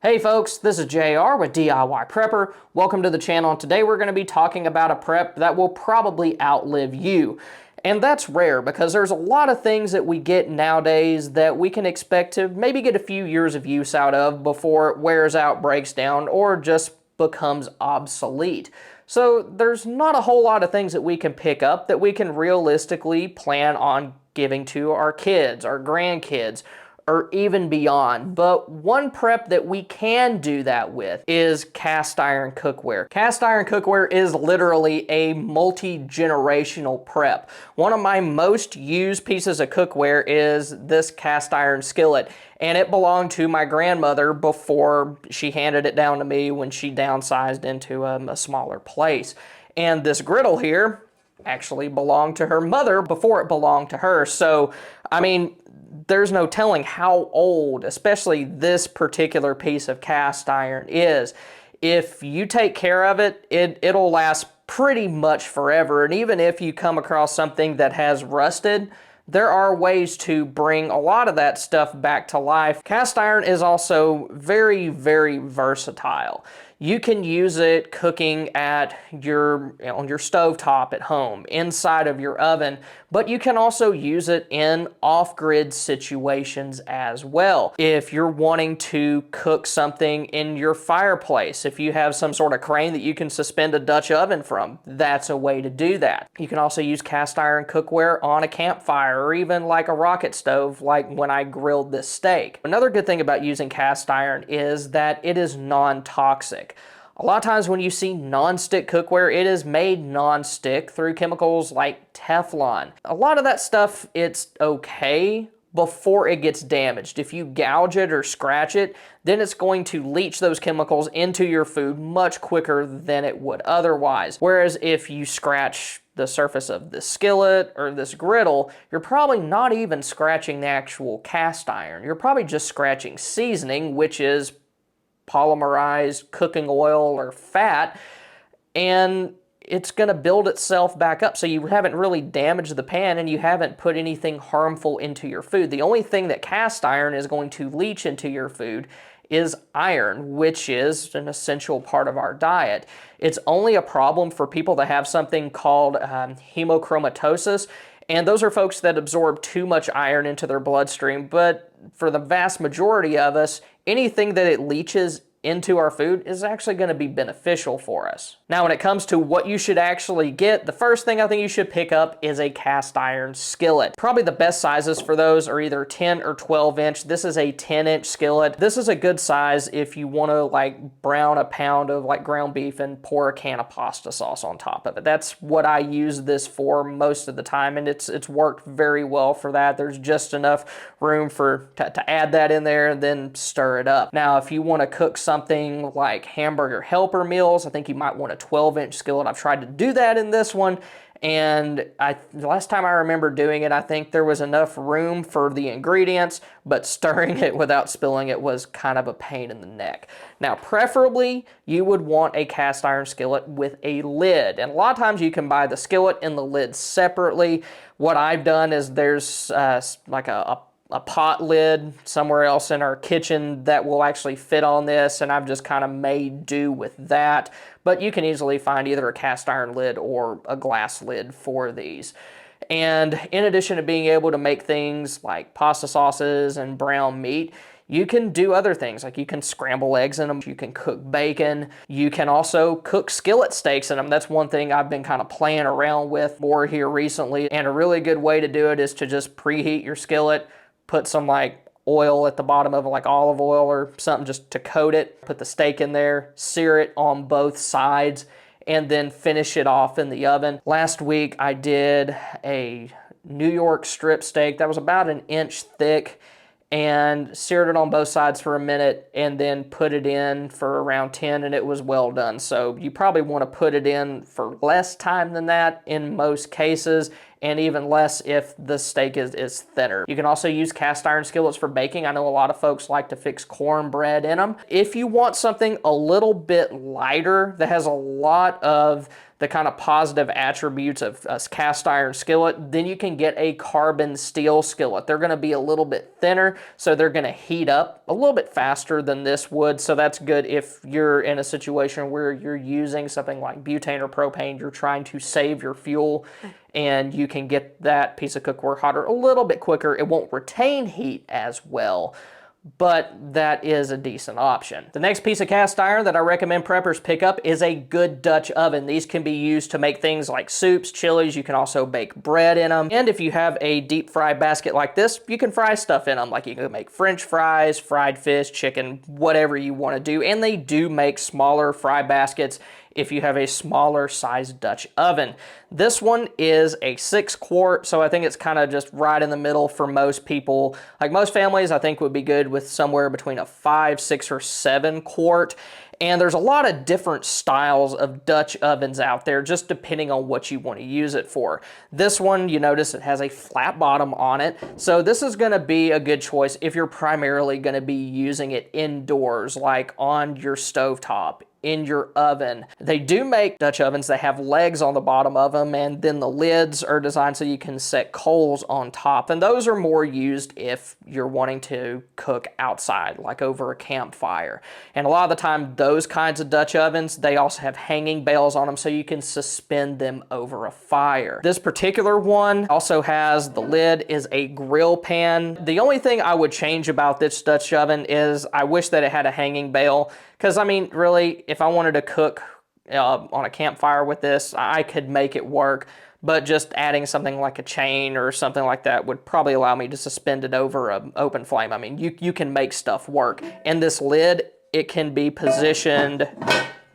Hey folks, this is JR with DIY Prepper. Welcome to the channel. Today we're going to be talking about a prep that will probably outlive you. And that's rare because there's a lot of things that we get nowadays that we can expect to maybe get a few years of use out of before it wears out, breaks down, or just becomes obsolete. So there's not a whole lot of things that we can pick up that we can realistically plan on giving to our kids, our grandkids, or even beyond. But one prep that we can do that with is cast iron cookware. Cast iron cookware is literally a multi-generational prep. One of my most used pieces of cookware is this cast iron skillet, and it belonged to my grandmother before she handed it down to me when she downsized into a smaller place. And this griddle here actually belonged to her mother before it belonged to her. So, I mean, there's no telling how old, especially this particular piece of cast iron is. If you take care of it, it'll last pretty much forever. And even if you come across something that has rusted, there are ways to bring a lot of that stuff back to life. Cast iron is also very, very versatile. You can use it cooking at on your stovetop at home, inside of your oven, but you can also use it in off-grid situations as well. If you're wanting to cook something in your fireplace, if you have some sort of crane that you can suspend a Dutch oven from, that's a way to do that. You can also use cast iron cookware on a campfire or even like a rocket stove, like when I grilled this steak. Another good thing about using cast iron is that it is non-toxic. A lot of times when you see non-stick cookware, it is made non-stick through chemicals like Teflon. A lot of that stuff, it's okay before it gets damaged. If you gouge it or scratch it, then it's going to leach those chemicals into your food much quicker than it would otherwise. Whereas if you scratch the surface of this skillet or this griddle, you're probably not even scratching the actual cast iron. You're probably just scratching seasoning, which is polymerized cooking oil or fat, and it's going to build itself back up. So you haven't really damaged the pan and you haven't put anything harmful into your food. The only thing that cast iron is going to leach into your food is iron, which is an essential part of our diet. It's only a problem for people that have something called hemochromatosis, and those are folks that absorb too much iron into their bloodstream. But for the vast majority of us, anything that it leaches into our food is actually going to be beneficial for us. Now, when it comes to what you should actually get, the first thing I think you should pick up is a cast iron skillet. Probably the best sizes for those are either 10 or 12 inch. This is a 10-inch skillet. This is a good size if you want to like brown a pound of like ground beef and pour a can of pasta sauce on top of it. That's what I use this for most of the time, and it's worked very well for that. There's just enough room to add that in there and then stir it up. Now, if you want to cook something like hamburger helper meals, I think you might want a 12-inch skillet. I've tried to do that in this one, and the last time I remember doing it, I think there was enough room for the ingredients, but stirring it without spilling it was kind of a pain in the neck. Now, preferably, you would want a cast iron skillet with a lid, and a lot of times you can buy the skillet and the lid separately. What I've done is there's like a pot lid somewhere else in our kitchen that will actually fit on this, and I've just kind of made do with that. But you can easily find either a cast iron lid or a glass lid for these. And in addition to being able to make things like pasta sauces and brown meat, you can do other things, like you can scramble eggs in them, you can cook bacon, you can also cook skillet steaks in them. That's one thing I've been kind of playing around with more here recently, and a really good way to do it is to just preheat your skillet, put some like oil at the bottom of it, like olive oil or something, just to coat it, put the steak in there, sear it on both sides, and then finish it off in the oven. Last week I did a New York strip steak that was about an inch thick, and seared it on both sides for a minute and then put it in for around 10, and it was well done. So you probably want to put it in for less time than that in most cases, and even less if the steak is thinner. You can also use cast iron skillets for baking. I know a lot of folks like to fix cornbread in them. If you want something a little bit lighter that has a lot of the kind of positive attributes of a cast iron skillet, then you can get a carbon steel skillet. They're gonna be a little bit thinner, so they're gonna heat up a little bit faster than this would, so that's good if you're in a situation where you're using something like butane or propane, you're trying to save your fuel, and you can get that piece of cookware hotter a little bit quicker. It won't retain heat as well, but that is a decent option. The next piece of cast iron that I recommend preppers pick up is a good Dutch oven. These can be used to make things like soups, chilies. You can also bake bread in them. And if you have a deep fry basket like this, you can fry stuff in them. Like you can make French fries, fried fish, chicken, whatever you want to do. And they do make smaller fry baskets if you have a smaller size Dutch oven. This one is a 6 quart, so I think it's kind of just right in the middle for most people. Like most families, I think would be good with somewhere between a 5, 6, or 7 quart. And there's a lot of different styles of Dutch ovens out there, just depending on what you want to use it for. This one, you notice it has a flat bottom on it. So this is going to be a good choice if you're primarily going to be using it indoors, like on your stovetop, in your oven. They do make Dutch ovens that have legs on the bottom of them, and then the lids are designed so you can set coals on top. And those are more used if you're wanting to cook outside, like over a campfire. And a lot of the time, those kinds of Dutch ovens, they also have hanging bails on them so you can suspend them over a fire. This particular one also has, the lid is a grill pan. The only thing I would change about this Dutch oven is I wish that it had a hanging bail. Because, I mean, really, if I wanted to cook on a campfire with this, I could make it work. But just adding something like a chain or something like that would probably allow me to suspend it over an open flame. I mean, you can make stuff work. And this lid, it can be positioned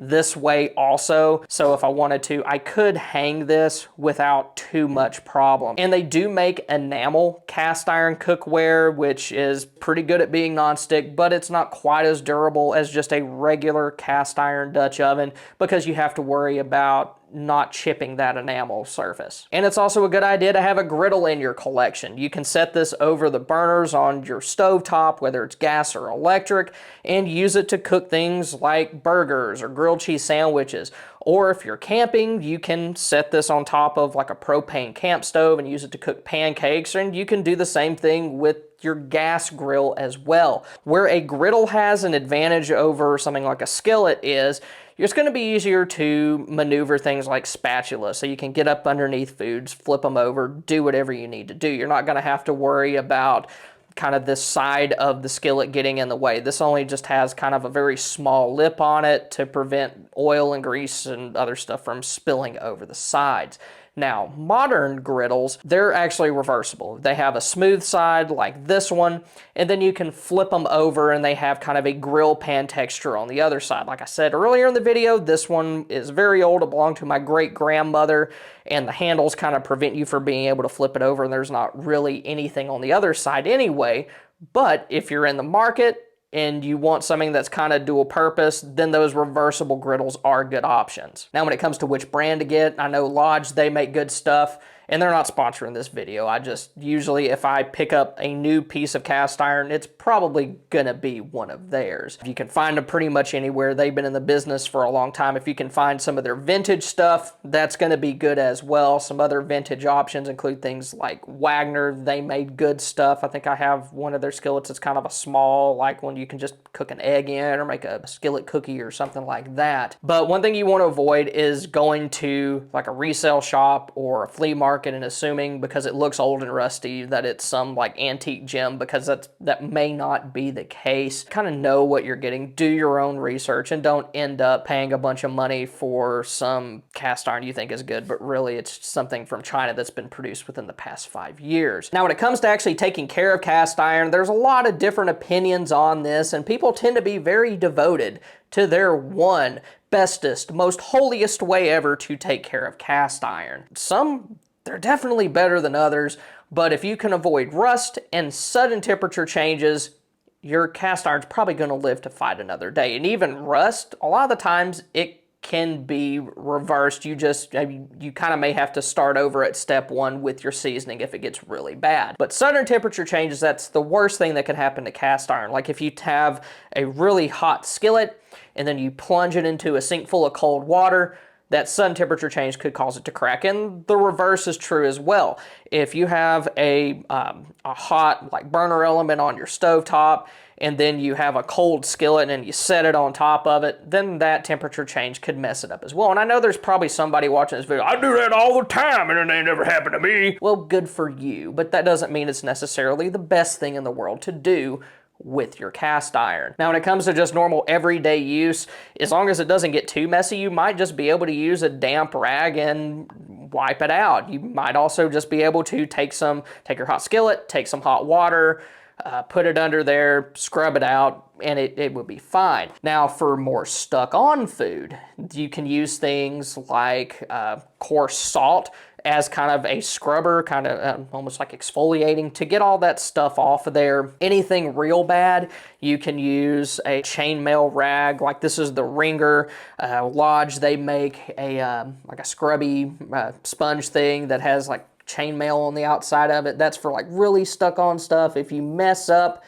this way also. So if I wanted to, I could hang this without too much problem. And they do make enamel cast iron cookware, which is pretty good at being nonstick, but it's not quite as durable as just a regular cast iron Dutch oven because you have to worry about not chipping that enamel surface. And it's also a good idea to have a griddle in your collection. You can set this over the burners on your stovetop, whether it's gas or electric, and use it to cook things like burgers or grilled cheese sandwiches. Or if you're camping, you can set this on top of like a propane camp stove and use it to cook pancakes, and you can do the same thing with your gas grill as well. Where a griddle has an advantage over something like a skillet is it's going to be easier to maneuver things like spatula, so you can get up underneath foods, flip them over, do whatever you need to do. You're not going to have to worry about kind of this side of the skillet getting in the way. This only just has kind of a very small lip on it to prevent oil and grease and other stuff from spilling over the sides. Now, modern griddles, they're actually reversible. They have a smooth side like this one, and then you can flip them over and they have kind of a grill pan texture on the other side. Like I said earlier in the video, this one is very old. It belonged to my great-grandmother, and the handles kind of prevent you from being able to flip it over, and there's not really anything on the other side anyway. But if you're in the market and you want something that's kind of dual purpose, then those reversible griddles are good options. Now, when it comes to which brand to get, I know Lodge, they make good stuff, and they're not sponsoring this video. I just usually, if I pick up a new piece of cast iron, it's probably gonna be one of theirs. You can find them pretty much anywhere. They've been in the business for a long time. If you can find some of their vintage stuff, that's gonna be good as well. Some other vintage options include things like Wagner. They made good stuff. I think I have one of their skillets. It's kind of a small, like one you can just cook an egg in or make a skillet cookie or something like that. But one thing you want to avoid is going to like a resale shop or a flea market and assuming because it looks old and rusty that it's some like antique gem, because that may not be the case. Kind of know what you're getting, do your own research, and don't end up paying a bunch of money for some cast iron you think is good, but really it's something from China that's been produced within the past 5 years. Now, when it comes to actually taking care of cast iron, there's a lot of different opinions on this, and people tend to be very devoted to their one bestest, most holiest way ever to take care of cast iron. Some, they're definitely better than others, but if you can avoid rust and sudden temperature changes, your cast iron's probably going to live to fight another day. And even rust, a lot of the times, it can be reversed. You kind of may have to start over at step one with your seasoning if it gets really bad. But sudden temperature changes, that's the worst thing that could happen to cast iron. Like if you have a really hot skillet and then you plunge it into a sink full of cold water, that sudden temperature change could cause it to crack. And the reverse is true as well. If you have a hot like burner element on your stovetop and then you have a cold skillet and you set it on top of it, then that temperature change could mess it up as well. And I know there's probably somebody watching this video, I do that all the time and it ain't never happened to me. Well, good for you, but that doesn't mean it's necessarily the best thing in the world to do with your cast iron. Now, when it comes to just normal everyday use, as long as it doesn't get too messy, you might just be able to use a damp rag and wipe it out. You might also just be able to take your hot skillet, take some hot water, put it under there, scrub it out, and it would be fine. Now, for more stuck-on food, you can use things like coarse salt as kind of a scrubber, kind of almost like exfoliating to get all that stuff off of there. Anything real bad, you can use a chainmail rag. Like this is the Ringer. Lodge, they make like a scrubby sponge thing that has like chainmail on the outside of it. That's for like really stuck on stuff. If you mess up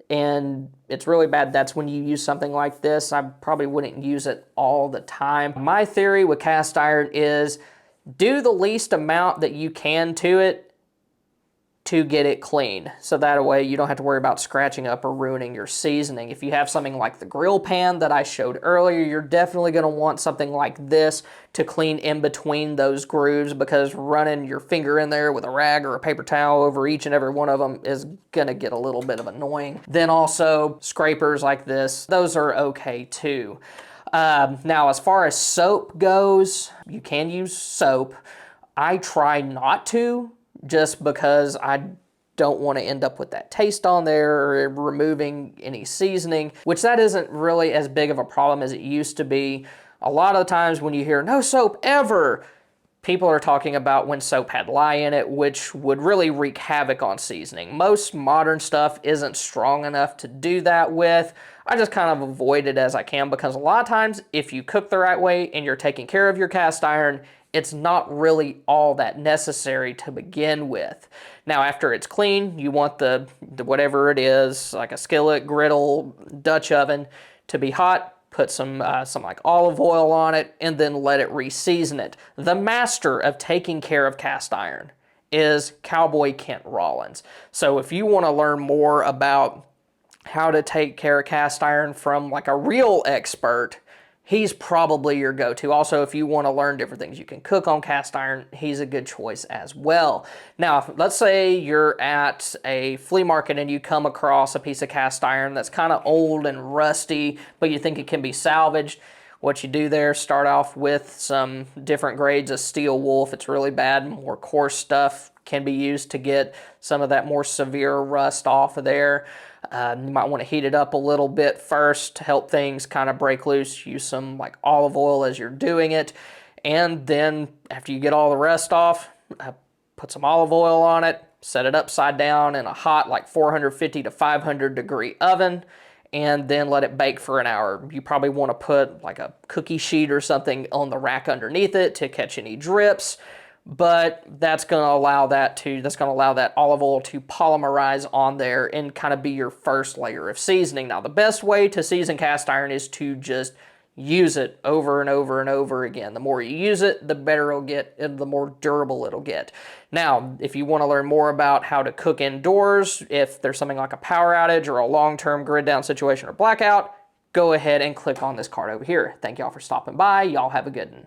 and it's really bad, that's when you use something like this. I probably wouldn't use it all the time. My theory with cast iron is do the least amount that you can to it to get it clean. So that way you don't have to worry about scratching up or ruining your seasoning. If you have something like the grill pan that I showed earlier, you're definitely going to want something like this to clean in between those grooves, because running your finger in there with a rag or a paper towel over each and every one of them is going to get a little bit of annoying. Then also scrapers like this, those are okay too. Now, as far as soap goes, you can use soap. I try not to, just because I don't want to end up with that taste on there or removing any seasoning, which that isn't really as big of a problem as it used to be. A lot of the times when you hear no soap ever, people are talking about when soap had lye in it, which would really wreak havoc on seasoning. Most modern stuff isn't strong enough to do that with. I just kind of avoid it as I can, because a lot of times if you cook the right way and you're taking care of your cast iron, it's not really all that necessary to begin with. Now, after it's clean, you want the whatever it is, like a skillet, griddle, Dutch oven, to be hot. Put some like olive oil on it and then let it re-season it. The master of taking care of cast iron is Cowboy Kent Rollins. So if you want to learn more about how to take care of cast iron from like a real expert, he's probably your go-to. Also, if you want to learn different things you can cook on cast iron, he's a good choice as well. Now, let's say you're at a flea market and you come across a piece of cast iron that's kind of old and rusty, but you think it can be salvaged. What you do there, start off with some different grades of steel wool. If it's really bad, more coarse stuff can be used to get some of that more severe rust off of there. You might want to heat it up a little bit first to help things kind of break loose. Use some like olive oil as you're doing it. And then after you get all the rust off, put some olive oil on it, set it upside down in a hot like 450 to 500 degree oven, and then let it bake for an hour. You probably want to put like a cookie sheet or something on the rack underneath it to catch any drips. But that's going to allow that olive oil to polymerize on there and kind of be your first layer of seasoning. Now, the best way to season cast iron is to just use it over and over and over again. The more you use it, the better it'll get and the more durable it'll get. Now, if you want to learn more about how to cook indoors, if there's something like a power outage or a long-term grid down situation or blackout, go ahead and click on this card over here. Thank y'all for stopping by. Y'all have a good one.